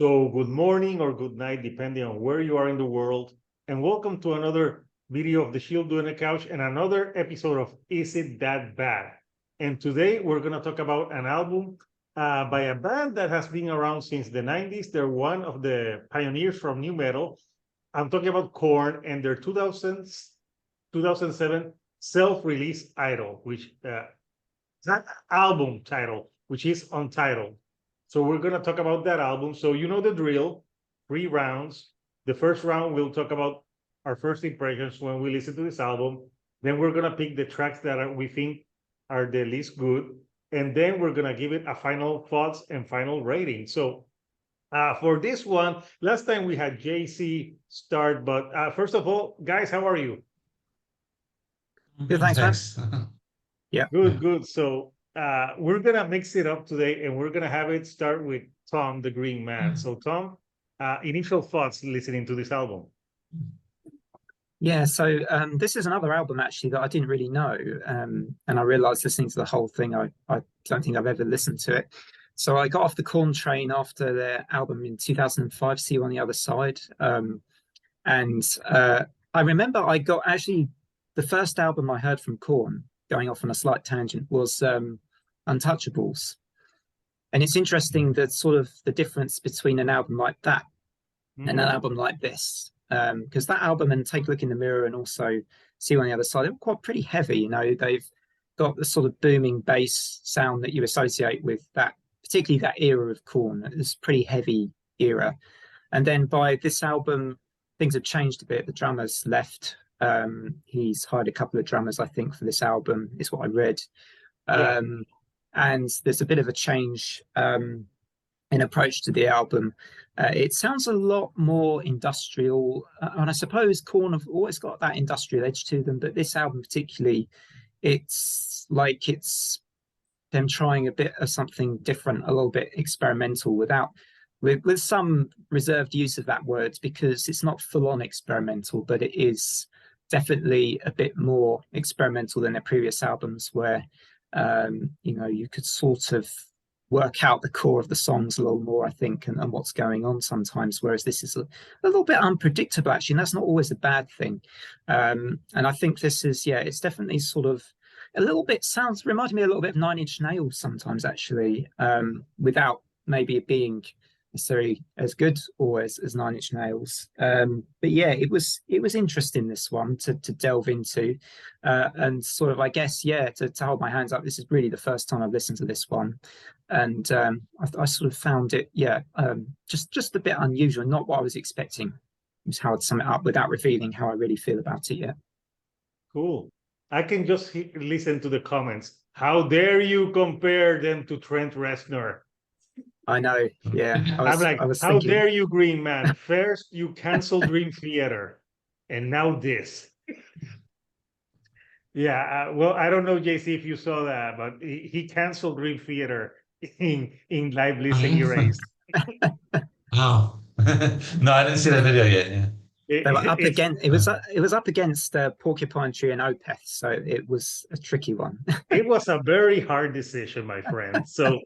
So good morning or good night, depending on where you are in the world. And welcome to another video of The Shield Doing a Couch and another episode of Is It That Bad? And today we're going to talk about an album by a band that has been around since the 90s. They're one of the pioneers from new metal. I'm talking about Korn and their 2007 self-released Idol, which that album title, which is Untitled. So we're going to talk about that album. So you know the drill, 3 rounds. The first round, we'll talk about our first impressions when we listen to this album. Then we're going to pick the tracks that we think are the least good. And then we're going to give it a final thoughts and final rating. So for this one, last time we had JC start. But first of all, guys, how are you? Good, thanks, man. Thanks. Yeah. Good, good. So we're gonna mix it up today, and we're gonna have it start with Tom, the Green Man. So Tom, initial thoughts listening to this album. Yeah, so this is another album actually that I didn't really know, and I realized listening to the whole thing, I don't think I've ever listened to it. So I got off the Korn train after their album in 2005, See You on the Other Side, and I remember I got actually the first album I heard from Korn, going off on a slight tangent, was Untouchables. And it's interesting that sort of the difference between an album like that and an album like this, because that album and Take a Look in the Mirror and also See You on the Other Side, they were quite pretty heavy. You know, they've got the sort of booming bass sound that you associate with that, particularly that era of Korn. It's a pretty heavy era. And then by this album, things have changed a bit. The drummer's left. He's hired a couple of drummers, I think, for this album, is what I read. And there's a bit of a change in approach to the album. It sounds a lot more industrial, and I suppose Korn have always got that industrial edge to them, but this album particularly, it's like it's them trying a bit of something different, a little bit experimental, with some reserved use of that word, because it's not full-on experimental, but it is definitely a bit more experimental than their previous albums, where you know, you could sort of work out the core of the songs a little more, I think, and what's going on sometimes, whereas this is a little bit unpredictable, actually, and that's not always a bad thing. And I think this is, yeah, it's definitely sort of a little bit, reminded me a little bit of Nine Inch Nails sometimes, actually, without maybe it being necessarily as good or as Nine Inch Nails. But yeah, it was interesting, this one, to delve into, and sort of, I guess, yeah, to hold my hands up. This is really the first time I've listened to this one, and I sort of found it, yeah, just a bit unusual, not what I was expecting. Is how I'd sum it up without revealing how I really feel about it yet. Cool. I can just listen to the comments. How dare you compare them to Trent Reznor? I know, yeah. I was how thinking, dare you, Green Man? First, you canceled Dream Theater, and now this. Yeah, well, I don't know, JC, if you saw that, but he canceled Dream Theater in Live Listen Erased. Oh, no, I didn't see that video yet. Yeah. They were up against, it was up against Porcupine Tree and Opeth, so it was a tricky one. It was a very hard decision, my friend. So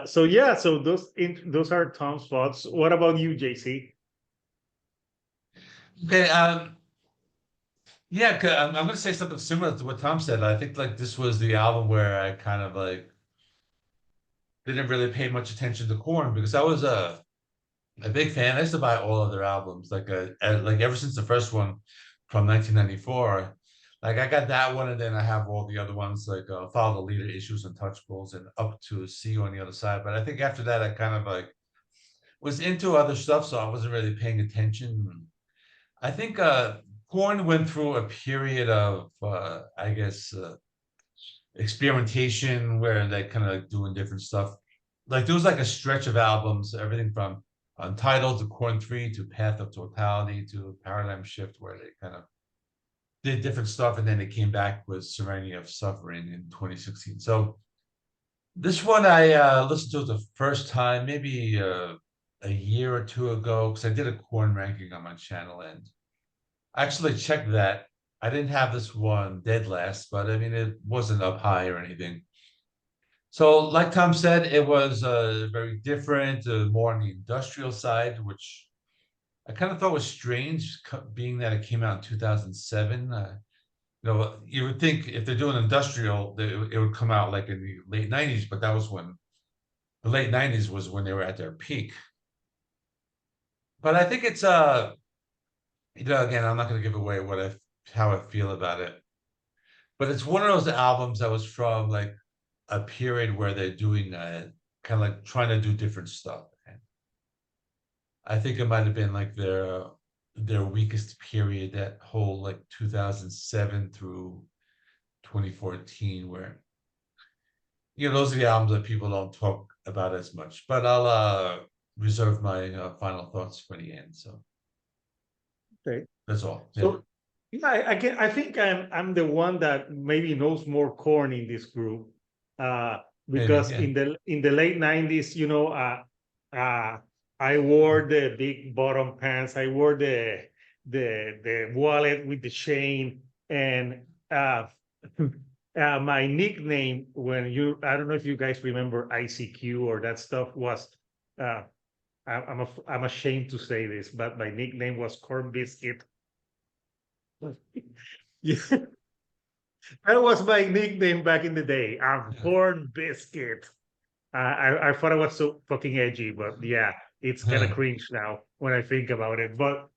so yeah, so those are Tom's thoughts. What about you, JC? Okay, yeah, I'm going to say something similar to what Tom said. I think like this was the album where I kind of like didn't really pay much attention to Korn, because I was a big fan. I used to buy all of their albums, like ever since the first one from 1994. Like I got that one, and then I have all the other ones, like Follow the Leader, Issues, Untouchables, and up to See You on the Other Side. But I think after that, I kind of like was into other stuff, so I wasn't really paying attention. I think Korn went through a period of, I guess, experimentation, where they kind of like doing different stuff. Like there was like a stretch of albums, everything from Untitled to Korn 3 to Path of Totality to Paradigm Shift, where they kind of did different stuff, and then they came back with Serenity of Suffering in 2016. So this one I listened to the first time maybe a year or two ago, because I did a Korn ranking on my channel, and I actually checked that. I didn't have this one dead last, but I mean, it wasn't up high or anything. So, like Tom said, it was very different, more on the industrial side, which I kind of thought was strange, being that it came out in 2007. You would think if they're doing industrial, it would come out like in the late 90s, but that was when the late 90s was when they were at their peak. But I think it's again, I'm not going to give away how I feel about it, but it's one of those albums that was from like a period where they're doing kind of like trying to do different stuff. And I think it might have been like their weakest period, that whole like 2007 through 2014, where those are the albums that people don't talk about as much. But I'll reserve my final thoughts for the end. So Okay. that's all. So yeah, I think I'm the one that maybe knows more Korn in this group, because Maybe, yeah. in the late 90s, I wore the big bottom pants. I wore the wallet with the chain, and my nickname I don't know if you guys remember ICQ or that stuff, was I'm ashamed to say this, but my nickname was Corn Biscuit. Yeah, that was my nickname back in the day. I'm Corn Biscuit. I thought I was so fucking edgy, but yeah, it's kind of cringe now when I think about it. But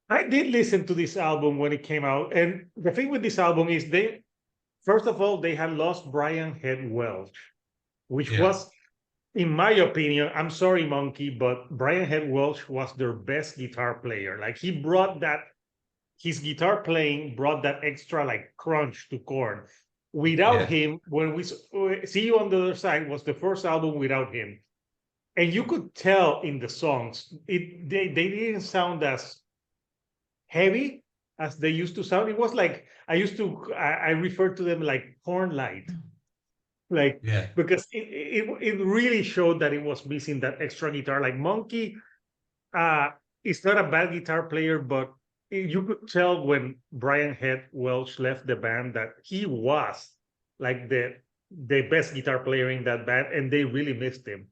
I did listen to this album when it came out, and the thing with this album is first of all, they had lost Brian Head Welch, which Yeah. was, in my opinion, I'm sorry, Monkey, but Brian Head Welch was their best guitar player. Like, he brought his guitar playing brought that extra like crunch to Korn. Without Yeah. him, when we See You on the Other Side was the first album without him, and you could tell in the songs they didn't sound as heavy as they used to sound. It was like I refer to them like Korn light, like, Yeah. because it really showed that it was missing that extra guitar. Like, Monkey is not a bad guitar player, but you could tell when Brian Head Welch left the band that he was like the best guitar player in that band, and they really missed him.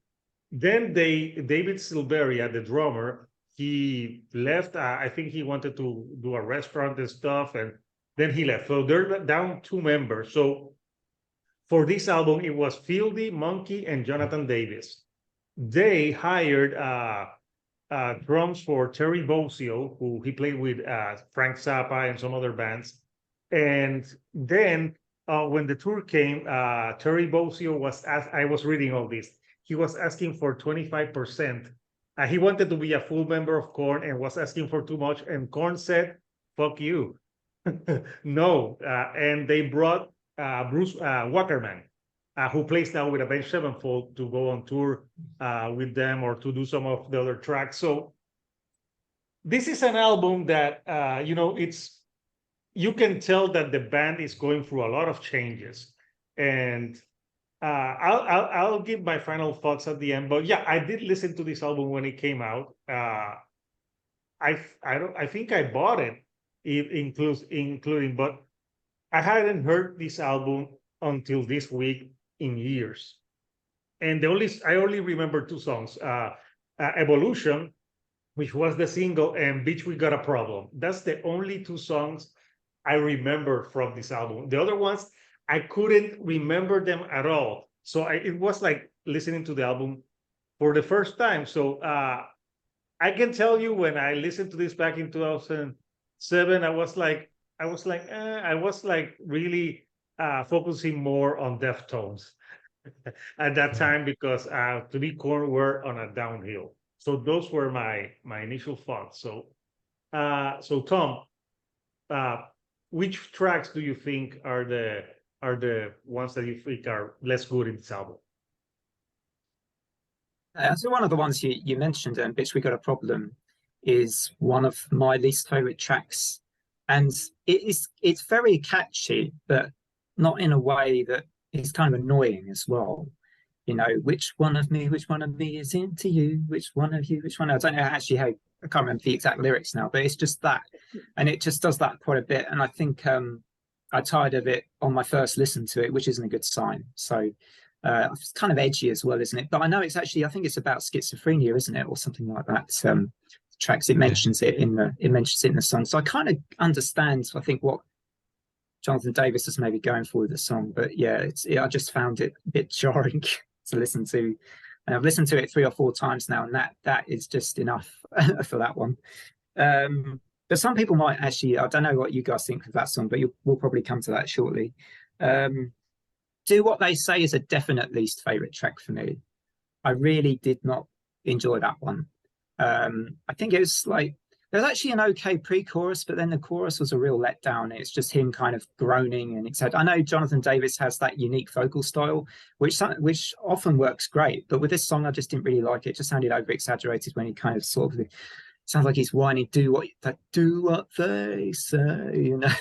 Then David Silveria, the drummer, he left. I think he wanted to do a restaurant and stuff, and then he left. So they're down 2 members. So for this album, it was Fieldy, Monkey, and Jonathan Davis. They hired drums for Terry Bozzio, who he played with Frank Zappa and some other bands. And then when the tour came, Terry Bozzio I was reading all this, he was asking for 25%. He wanted to be a full member of Korn and was asking for too much. And Korn said, fuck you. No. And they brought Bruce Wackerman, who plays now with Avenged Sevenfold, to go on tour with them or to do some of the other tracks. So this is an album that, you can tell that the band is going through a lot of changes. And I'll give my final thoughts at the end. But yeah, I did listen to this album when it came out. I think I bought it, including, but I hadn't heard this album until this week in years. And I only remember 2 songs, Evolution, which was the single, and Bitch, We Got a Problem. That's the only 2 songs I remember from this album. The other ones, I couldn't remember them at all. So it was like listening to the album for the first time. So I can tell you, when I listened to this back in 2007, I was like really focusing more on Deftones at that time, because to be Korn were on a downhill. So those were my initial thoughts. So Tom, which tracks do you think are the ones that you think are less good in this album? So one of the ones you mentioned, Bitch, We Got a Problem, is one of my least favorite tracks. And it's very catchy, but not in a way that is kind of annoying as well. Which one of me is into you? Which one of you? Which one? I don't know actually how, I can't remember the exact lyrics now, but it's just that. And it just does that quite a bit. And I think I tired of it on my first listen to it, which isn't a good sign. So It's kind of edgy as well, isn't it? But I know it's actually, I think it's about schizophrenia, isn't it, or something like that. Tracks it mentions it in the song. So I kind of understand, I think, what Jonathan Davis is maybe going for with the song. But yeah, I just found it a bit jarring to listen to. And I've listened to it 3 or 4 times now, and that is just enough for that one. But some people might actually, I don't know what you guys think of that song, but we'll probably come to that shortly. Do What They Say is a definite least favorite track for me. I really did not enjoy that one. I think it was like, there's actually an okay pre-chorus, but then the chorus was a real letdown. It's just him kind of groaning, and it's. I know Jonathan Davis has that unique vocal style, which often works great, but with this song, I just didn't really like it. It just sounded over exaggerated when he kind of sort of sounds like he's whining, do what they say, you know.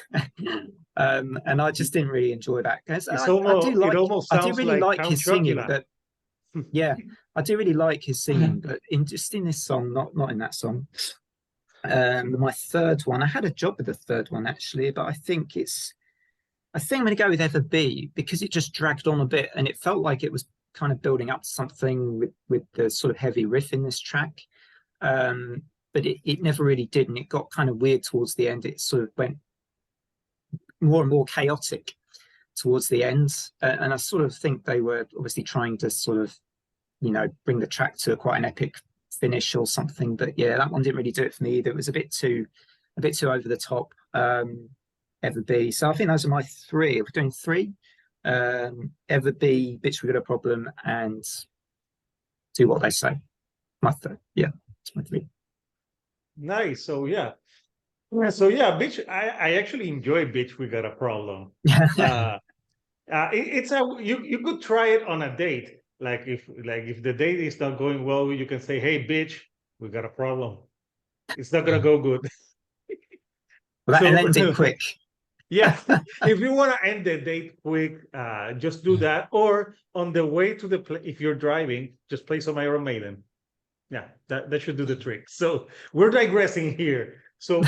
And I just didn't really enjoy that. I do really like his singing, but yeah, I do really like his singing, but in this song, not in that song. My third one, I had a job with the third one actually, but I think I'm going to go with Ever Be, because it just dragged on a bit and it felt like it was kind of building up to something with the sort of heavy riff in this track. But it never really did, and it got kind of weird towards the end. It sort of went more and more chaotic towards the end, and I sort of think they were obviously trying to sort of, bring the track to quite an epic finish or something. But yeah, that one didn't really do it for me either. It was a bit too over the top. Ever Be. So I think those are my 3. We're doing 3. Ever Be, Bitch We Got a Problem, and Do What They Say. My 3rd. Yeah, it's my 3. Nice. So yeah, Bitch. I actually enjoy Bitch We Got a Problem. It's you could try it on a date. Like if the date is not going well, you can say, "Hey, bitch, we got a problem." It's not gonna go good. Well, and end it quick. Yeah, if you want to end the date quick, just do that. Or on the way to if you're driving, just play some Iron Maiden. Yeah, that should do the trick. So we're digressing here. So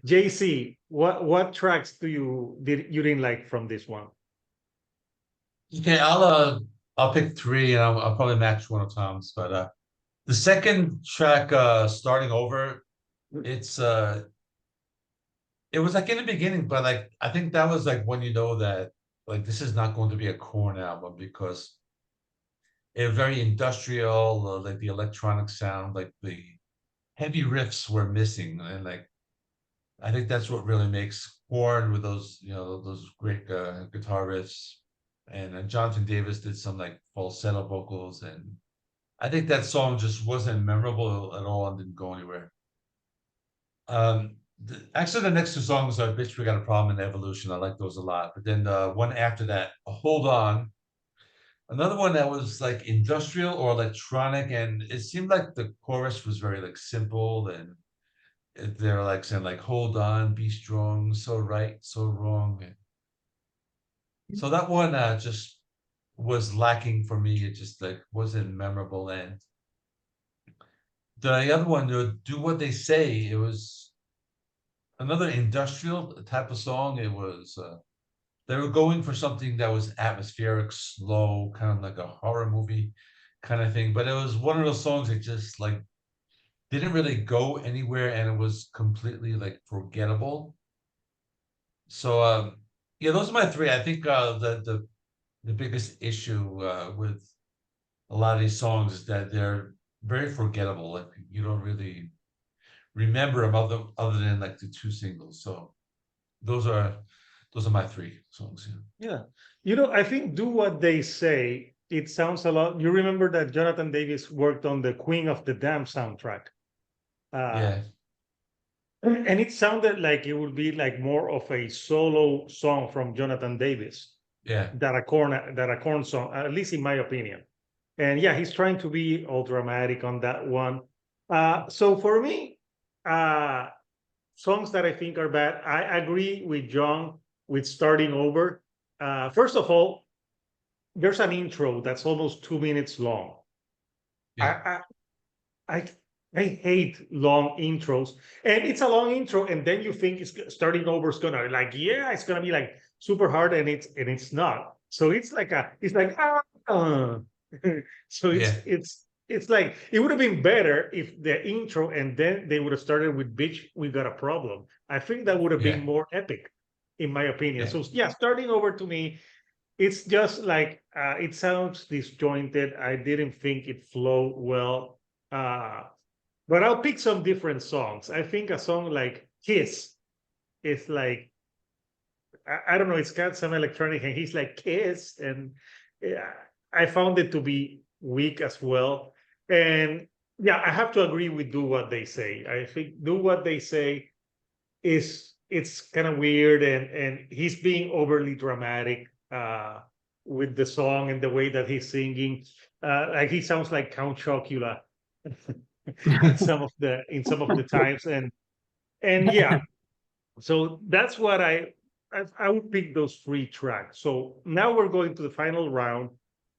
JC, what tracks you didn't like from this one? Okay, I'll pick 3, and I'll probably match one of Tom's. But the second track, Starting Over, it was like in the beginning, but like I think that was like when that like this is not going to be a Korn album, because it was very industrial, like the electronic sound, like the heavy riffs were missing, and like I think that's what really makes Korn, with those those great guitar riffs. And Jonathan Davis did some like falsetto vocals, and I think that song just wasn't memorable at all and didn't go anywhere. Actually, the next 2 songs are "Bitch We Got a Problem" and "Evolution." I like those a lot. But then the one after that, "Hold On," another one that was like industrial or electronic, and it seemed like the chorus was very like simple, and they're like saying like "Hold on, be strong, so right, so wrong." So that one just was lacking for me. It just like wasn't memorable. And the other one, "Do What They Say," it was another industrial type of song. It was they were going for something that was atmospheric, slow, kind of like a horror movie kind of thing. But it was one of those songs that just like didn't really go anywhere, and it was completely like forgettable. So yeah, those are my 3. I think the biggest issue with a lot of these songs is that they're very forgettable. Like you don't really remember them other than like the 2 singles. So those are my 3 songs. Yeah, I think "Do What They Say," it sounds a lot. You remember that Jonathan Davis worked on the Queen of the Dam soundtrack. Yeah. And it sounded like it would be like more of a solo song from Jonathan Davis. Yeah. That a Korn song, at least in my opinion. And yeah, he's trying to be all dramatic on that one. So for me, songs that I think are bad, I agree with John with Starting Over. First of all, there's an intro that's almost 2 minutes long. Yeah. I hate long intros, and it's a long intro, and then you think Starting Over is gonna it's gonna be like super hard, and it's not. So it's like so Yeah, it's like it would have been better if the intro and then they would have started with "Bitch, we got a problem." I think that would have yeah, been more epic, in my opinion. yeah, So yeah, starting over to me, it's just like it sounds disjointed. I didn't think it flowed well. Uh, but I'll pick some different songs. I think a song like "Kiss" is like I don't know, it's got some electronic and he's like Kiss, and yeah, I found it to be weak as well. And yeah, I have to agree with Do What They Say. I think Do What They Say is it's kind of weird, and he's being overly dramatic with the song and the way that he's singing. Like he sounds like Count Chocula in some of the times, and yeah, so that's what I would pick those three tracks. So now we're going to the final round,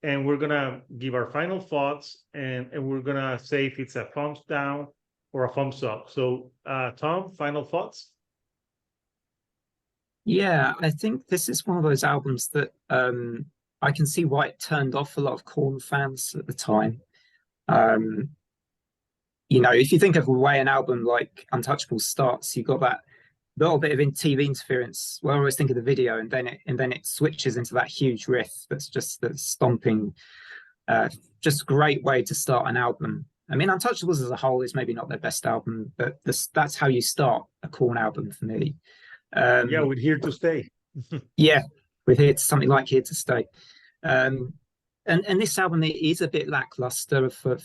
and we're gonna give our final thoughts, and we're gonna say if it's a thumbs down or a thumbs up. So Tom, final thoughts? Yeah, I think this is one of those albums that I can see why it turned off a lot of Korn fans at the time. Um, if you think of the way an album like Untouchable starts, you've got that little bit of TV interference. Well, I always think of the video, and then it switches into that huge riff that's just that stomping. Just a great way to start an album. I mean, Untouchables as a whole is maybe not their best album, but that's how you start a Korn album for me. Yeah, we're here to stay. Yeah, with something like Here to Stay. And this album it is a bit lackluster for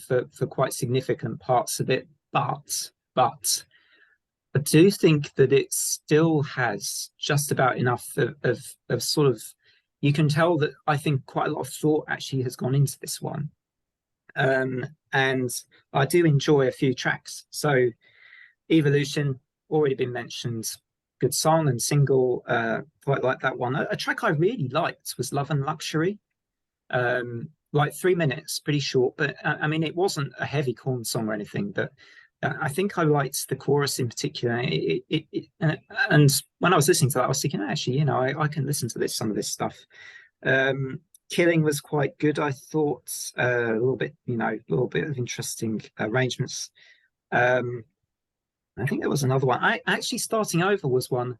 quite significant parts of it, but I do think that it still has just about enough of sort of you can tell that I think quite a lot of thought actually has gone into this one. And I do enjoy a few tracks. So Evolution, already been mentioned, good song and single, quite like that one. A track I really liked was Love and Luxury. Like 3 minutes, pretty short, but I mean, it wasn't a heavy Korn song or anything, but I think I liked the chorus in particular. And when I was listening to that, I was thinking, actually, I can listen to some of this stuff. Killing was quite good, I thought. A little bit of interesting arrangements. I think there was another one. I actually Starting Over was one,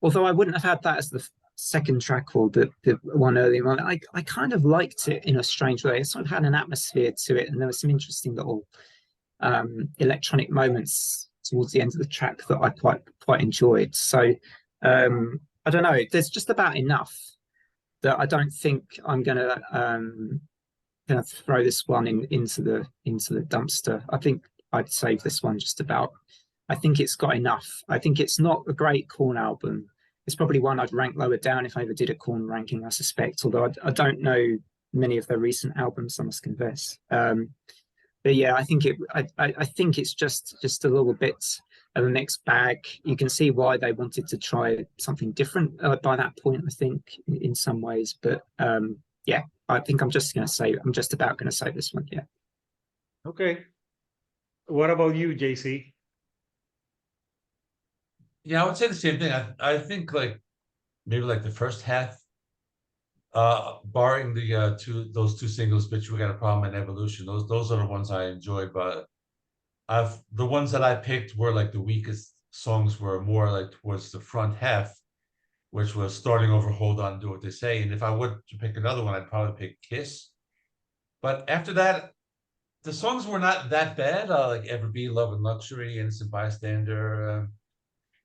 although I wouldn't have had that as the second track or the one earlier on. I kind of liked it in a strange way. It sort of had an atmosphere to it, and there were some interesting little electronic moments towards the end of the track that I quite enjoyed. So I don't know. There's just about enough that I don't think I'm gonna throw this one into the dumpster. I think I'd save this one just about. I think it's got enough. I think it's not a great Korn album. It's probably one I'd rank lower down if I ever did a Korn ranking, I suspect, although I don't know many of their recent albums, I must confess. But yeah, I think it's just a little bit of a mixed bag. You can see why they wanted to try something different by that point, I think, in some ways. But yeah, I think I'm just about going to say this one. Yeah. Okay. What about you, JC? yeah. I would say the same thing. I think like maybe like the first half, barring the those two singles, "Bitch, We Got a Problem" and "Evolution." Those are the ones I enjoyed, but the ones that I picked were like the weakest songs were more like towards the front half, which was Starting Over, Hold On, Do What They Say. And if I were to pick another one, I'd probably pick Kiss. But after that, the songs were not that bad. Like Ever Be, Love and Luxury, Innocent Bystander.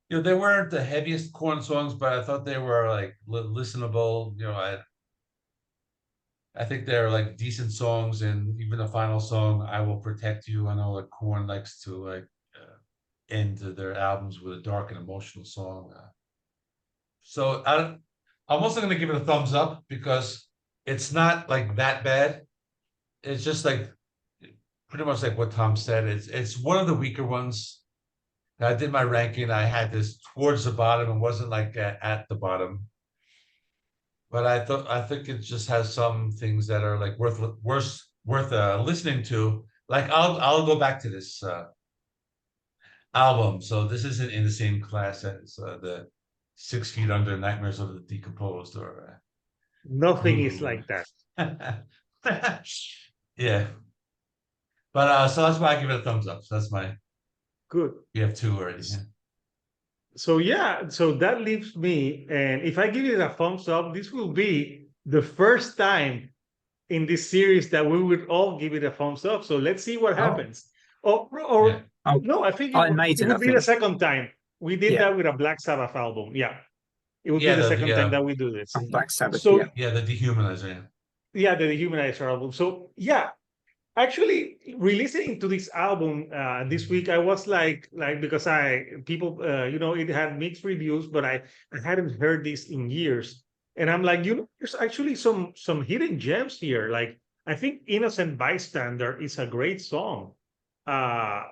They weren't the heaviest Korn songs, but I thought they were like listenable. I think they're like decent songs, and even the final song, "I Will Protect You." I know like Korn likes to like end their albums with a dark and emotional song. So I'm also going to give it a thumbs up because it's not like that bad. It's just like pretty much like what Tom said. It's one of the weaker ones. I did my ranking. I had this towards the bottom and wasn't like at the bottom. But I think it just has some things that are like worth listening to. Like I'll go back to this album. So this isn't in the same class as the 6 Feet Under, Nightmares of the Decomposed, or Nothing is Ooh. like that. Yeah. But so that's why I give it a thumbs up. So that's my, Good. we have two already. Yeah. So yeah, so that leaves me, and if I give it a thumbs up, this will be the first time in this series that we would all give it a thumbs up. So let's see what happens. Or Yeah. Oh, no, I think I it made it, I would be the think. second time. We did Yeah, that with a Black Sabbath album. Yeah, it would be Yeah, the the second time that we do this. on Black Sabbath. So Yeah. yeah, the dehumanizer, yeah. yeah, the Dehumanizer album. So yeah, actually releasing to this album this week, I was like because people it had mixed reviews, but I hadn't heard this in years, and I'm like, there's actually some hidden gems here. Like I think Innocent Bystander is a great song. uh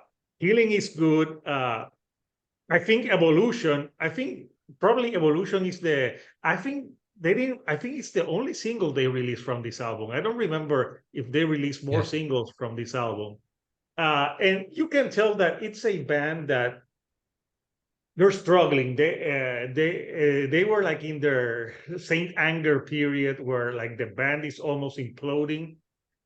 Healing is good. I think Evolution. I think probably Evolution is the. I think they didn't. I think it's the only single they released from this album. I don't remember if they released more Yeah. singles from this album. And you can tell that it's a band that they're struggling. They were like in their Saint Anger period where like the band is almost imploding.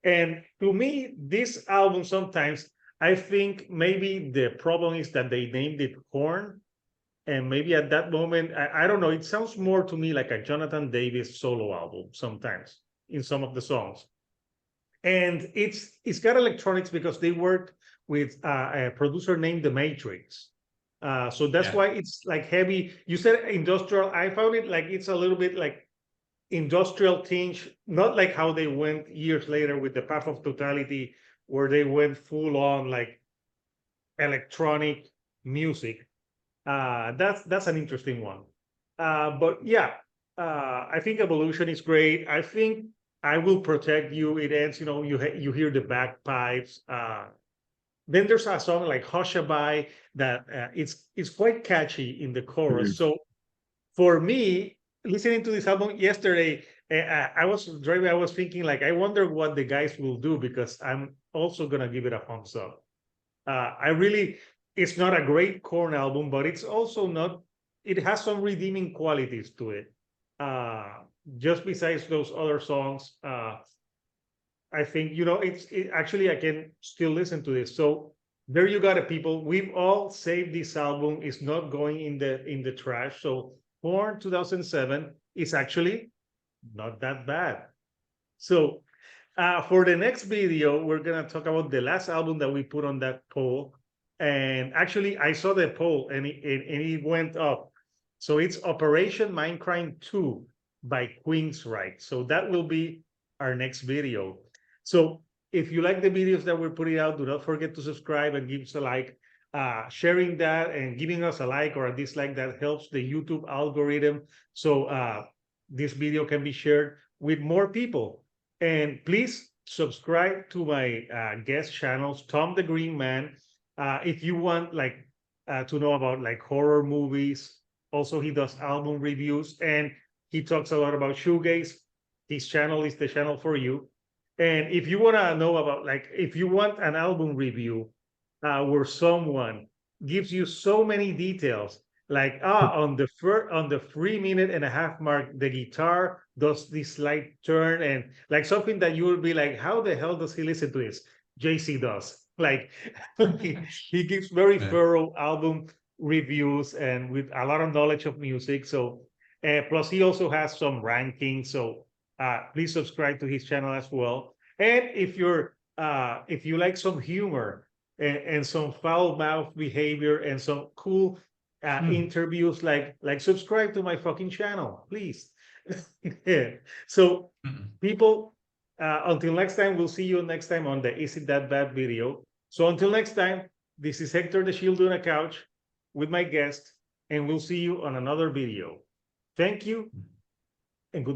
And to me, this album sometimes I think maybe the problem is that they named it Korn, and maybe at that moment, I don't know, it sounds more to me like a Jonathan Davis solo album sometimes in some of the songs. And it's got electronics because they worked with a producer named The Matrix. So that's Yeah. why it's like heavy. You said industrial. I found it like it's a little bit like industrial tinge, not like how they went years later with the Path of Totality, where they went full on like electronic music. That's an interesting one. But yeah, I think Evolution is great. I think I Will Protect You. It ends, you hear the bagpipes. Then there's a song like Hushabye that it's quite catchy in the chorus. Mhm. So for me, listening to this album yesterday, I was driving. I was thinking like, I wonder what the guys will do because I'm also gonna give it a thumbs up. I really, it's not a great Korn album, but it's also not, it has some redeeming qualities to it. Just besides those other songs, I think, actually, I can still listen to this. So there you got it, people. We've all saved this album. It's not going in the trash. So Korn 2007 is actually not that bad. So for the next video, we're going to talk about the last album that we put on that poll. And actually, I saw the poll and it went up. So it's Operation Mindcrime 2 by Queensryche. So that will be our next video. So if you like the videos that we're putting out, do not forget to subscribe and give us a like. Sharing that and giving us a like or a dislike, that helps the YouTube algorithm. So this video can be shared with more people. And please subscribe to my guest channels, Tom the Green Man, if you want to know about like horror movies. Also, he does album reviews and he talks a lot about shoegaze. His channel is the channel for you. And if you want to know about if you want an album review where someone gives you so many details, like on the 3.5 minute mark, the guitar does this slight turn, and like something that you will be like, how the hell does he listen to this? JC does. Like he gives very thorough album reviews and with a lot of knowledge of music. So plus he also has some rankings. So please subscribe to his channel as well. And if you like some humor and some foul mouth behavior and some cool interviews, like subscribe to my fucking channel, please. Yeah. So people, until next time, we'll see you next time on the Is It That Bad video. So until next time, this is Hector the Shield on a couch with my guest, and we'll see you on another video. Thank you and good